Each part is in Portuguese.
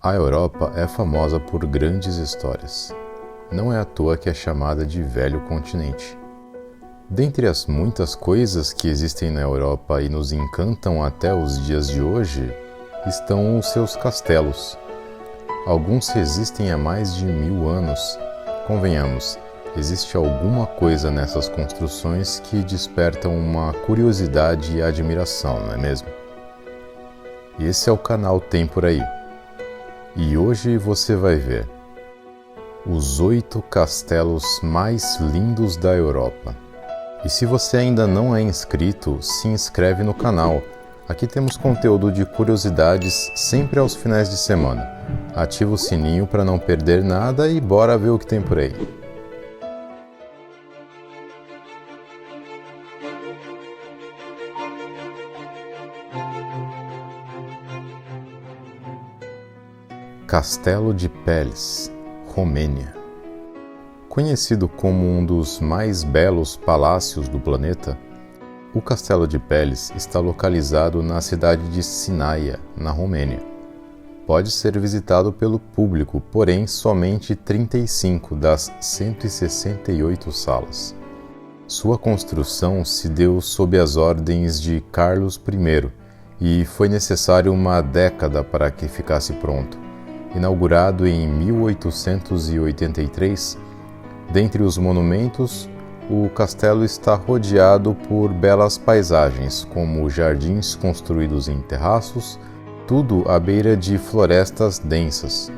A Europa é famosa por grandes histórias. Não é à toa que é chamada de Velho Continente. Dentre as muitas coisas que existem na Europa e nos encantam até os dias de hoje, estão os seus castelos. Alguns resistem há mais de 1000 anos. Convenhamos, existe alguma coisa nessas construções que despertam uma curiosidade e admiração, não é mesmo? Esse é o canal Tem Por Aí. E hoje você vai ver os 8 castelos mais lindos da Europa. E se você ainda não é inscrito, se inscreve no canal. Aqui temos conteúdo de curiosidades sempre aos finais de semana. Ativa o sininho para não perder nada e bora ver o que tem por aí. Castelo de Peles, Romênia. Conhecido como um dos mais belos palácios do planeta, o Castelo de Peles está localizado na cidade de Sinaia, na Romênia. Pode ser visitado pelo público, porém somente 35 das 168 salas. Sua construção se deu sob as ordens de Carlos I e foi necessário uma década para que ficasse pronto. Inaugurado em 1883, dentre os monumentos, o castelo está rodeado por belas paisagens, como jardins construídos em terraços, tudo à beira de florestas densas.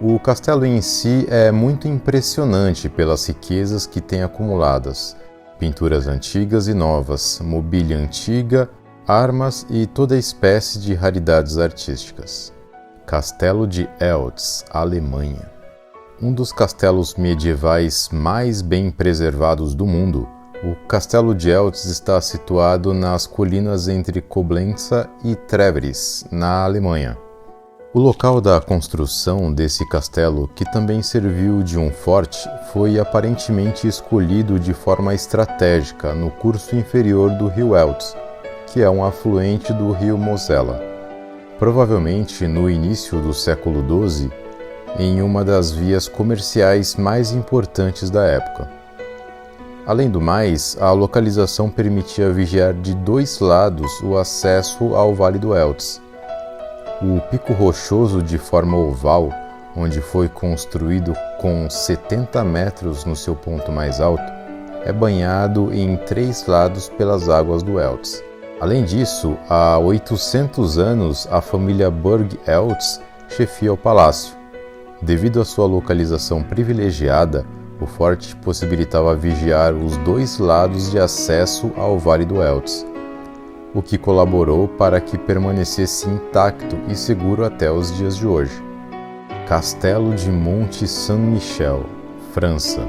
O castelo em si é muito impressionante pelas riquezas que tem acumuladas: pinturas antigas e novas, mobília antiga, armas e toda espécie de raridades artísticas. Castelo de Eltz, Alemanha. Um dos castelos medievais mais bem preservados do mundo, o Castelo de Eltz está situado nas colinas entre Coblença e Trevris, na Alemanha. O local da construção desse castelo, que também serviu de um forte, foi aparentemente escolhido de forma estratégica no curso inferior do rio Eltz, que é um afluente do rio Mosela. Provavelmente no início do século XII, em uma das vias comerciais mais importantes da época. Além do mais, a localização permitia vigiar de 2 lados o acesso ao Vale do Eltz. O pico rochoso de forma oval, onde foi construído com 70 metros no seu ponto mais alto, é banhado em 3 lados pelas águas do Eltz. Além disso, há 800 anos a família Burg-Eltz chefia o palácio. Devido à sua localização privilegiada, o forte possibilitava vigiar os 2 lados de acesso ao Vale do Eltz, o que colaborou para que permanecesse intacto e seguro até os dias de hoje. Castelo de Monte Saint-Michel, França.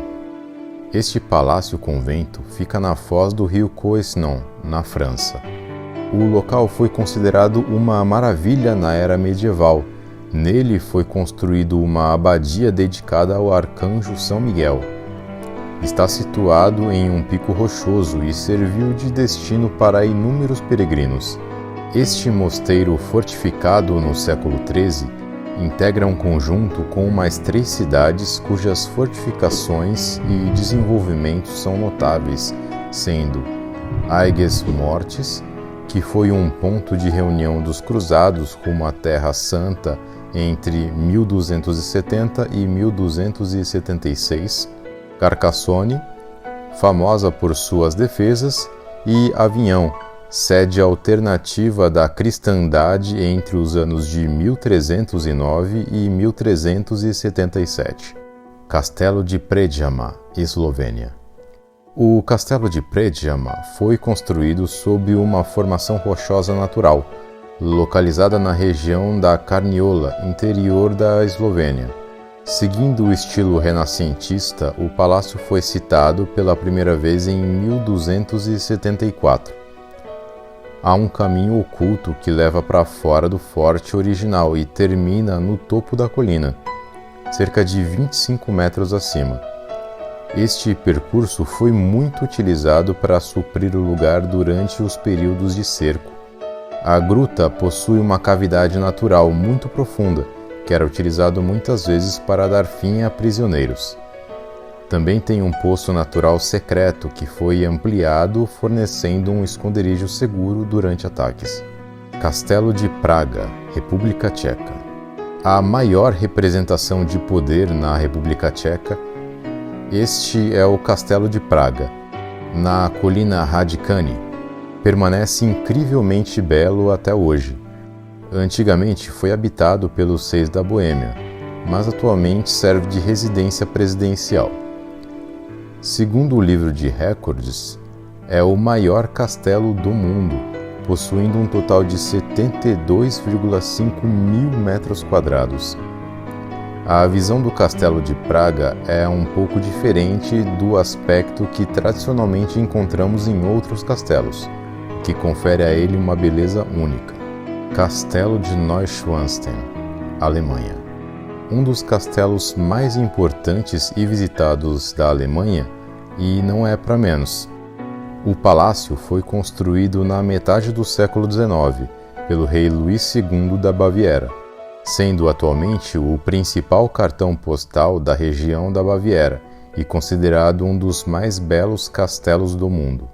Este palácio-convento fica na foz do rio Couesnon, na França. O local foi considerado uma maravilha na era medieval. Nele foi construído uma abadia dedicada ao arcanjo São Miguel. Está situado em um pico rochoso e serviu de destino para inúmeros peregrinos. Este mosteiro fortificado no século XIII integra um conjunto com mais 3 cidades cujas fortificações e desenvolvimentos são notáveis, sendo Aigues Mortes, que foi um ponto de reunião dos cruzados rumo à Terra Santa entre 1270 e 1276, Carcassonne, famosa por suas defesas, e Avignon, sede alternativa da cristandade entre os anos de 1309 e 1377. Castelo de Predjama, Eslovênia. O Castelo de Predjama foi construído sob uma formação rochosa natural, localizada na região da Carniola, interior da Eslovênia. Seguindo o estilo renascentista, o palácio foi citado pela primeira vez em 1274. Há um caminho oculto que leva para fora do forte original e termina no topo da colina, cerca de 25 metros acima. Este percurso foi muito utilizado para suprir o lugar durante os períodos de cerco. A gruta possui uma cavidade natural muito profunda que era utilizado muitas vezes para dar fim a prisioneiros. Também tem um poço natural secreto que foi ampliado, fornecendo um esconderijo seguro durante ataques. Castelo de Praga, República Tcheca. A maior representação de poder na República Tcheca, este é o Castelo de Praga, na colina Hradčany. Permanece incrivelmente belo até hoje. Antigamente foi habitado pelos reis da Boêmia, mas atualmente serve de residência presidencial. Segundo o livro de recordes, é o maior castelo do mundo, possuindo um total de 72,5 mil metros quadrados. A visão do Castelo de Praga é um pouco diferente do aspecto que tradicionalmente encontramos em outros castelos, que confere a ele uma beleza única. Castelo de Neuschwanstein, Alemanha. Um dos castelos mais importantes e visitados da Alemanha, e não é para menos. O palácio foi construído na metade do século XIX pelo rei Luís II da Baviera, sendo atualmente o principal cartão postal da região da Baviera e considerado um dos mais belos castelos do mundo.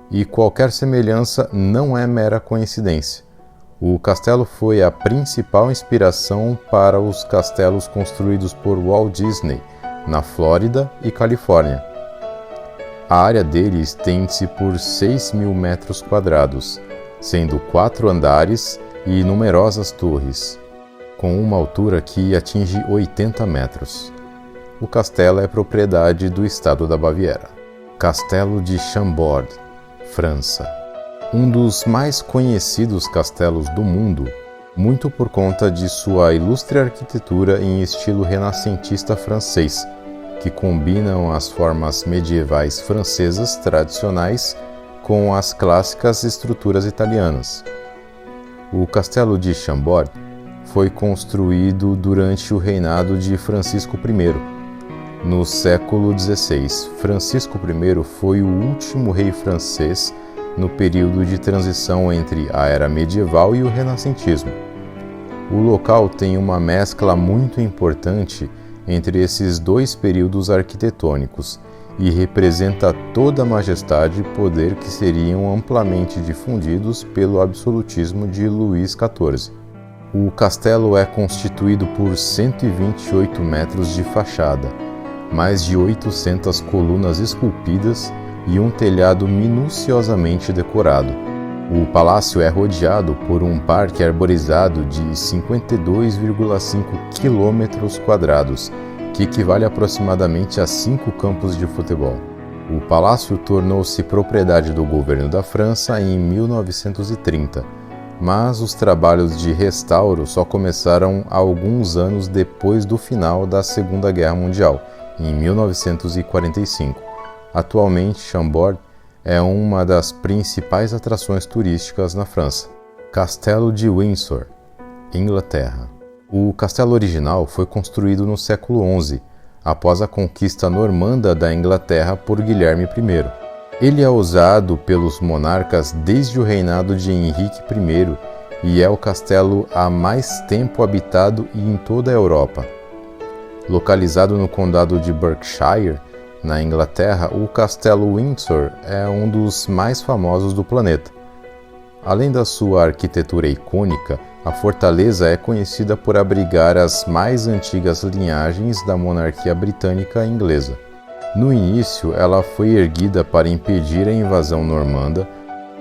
E qualquer semelhança não é mera coincidência. O castelo foi a principal inspiração para os castelos construídos por Walt Disney na Flórida e Califórnia. A área dele estende-se por 6 mil metros quadrados, sendo 4 andares e numerosas torres, com uma altura que atinge 80 metros. O castelo é propriedade do estado da Baviera. Castelo de Chambord, França. Um dos mais conhecidos castelos do mundo, muito por conta de sua ilustre arquitetura em estilo renascentista francês, que combinam as formas medievais francesas tradicionais com as clássicas estruturas italianas. O Castelo de Chambord foi construído durante o reinado de Francisco I. No século XVI, Francisco I foi o último rei francês no período de transição entre a era medieval e o renascentismo. O local tem uma mescla muito importante entre esses dois períodos arquitetônicos e representa toda a majestade e poder que seriam amplamente difundidos pelo absolutismo de Luís XIV. O castelo é constituído por 128 metros de fachada, mais de 800 colunas esculpidas e um telhado minuciosamente decorado. O palácio é rodeado por um parque arborizado de 52,5 km², que equivale aproximadamente a 5 campos de futebol. O palácio tornou-se propriedade do governo da França em 1930, mas os trabalhos de restauro só começaram alguns anos depois do final da Segunda Guerra Mundial, em 1945. Atualmente, Chambord é uma das principais atrações turísticas na França. Castelo de Windsor, Inglaterra. O castelo original foi construído no século XI, após a conquista normanda da Inglaterra por Guilherme I. Ele é usado pelos monarcas desde o reinado de Henrique I e é o castelo há mais tempo habitado em toda a Europa. Localizado no condado de Berkshire, na Inglaterra, o Castelo Windsor é um dos mais famosos do planeta. Além da sua arquitetura icônica, a fortaleza é conhecida por abrigar as mais antigas linhagens da monarquia britânica e inglesa. No início, ela foi erguida para impedir a invasão normanda,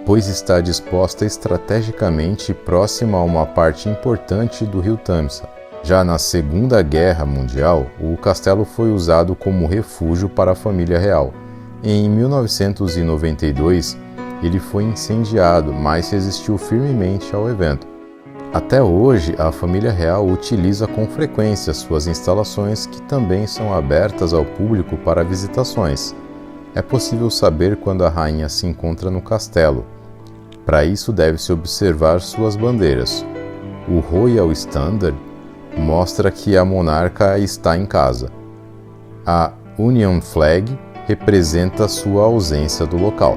pois está disposta estrategicamente próxima a uma parte importante do rio Tamisa. Já na Segunda Guerra Mundial, o castelo foi usado como refúgio para a família real. Em 1992, ele foi incendiado, mas resistiu firmemente ao evento. Até hoje, a família real utiliza com frequência suas instalações, que também são abertas ao público para visitações. É possível saber quando a rainha se encontra no castelo. Para isso, deve-se observar suas bandeiras. O Royal Standard mostra que a monarca está em casa. A Union Flag representa sua ausência do local.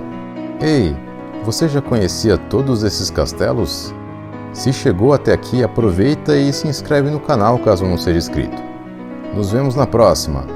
Ei, você já conhecia todos esses castelos? Se chegou até aqui, aproveita e se inscreve no canal caso não seja inscrito. Nos vemos na próxima!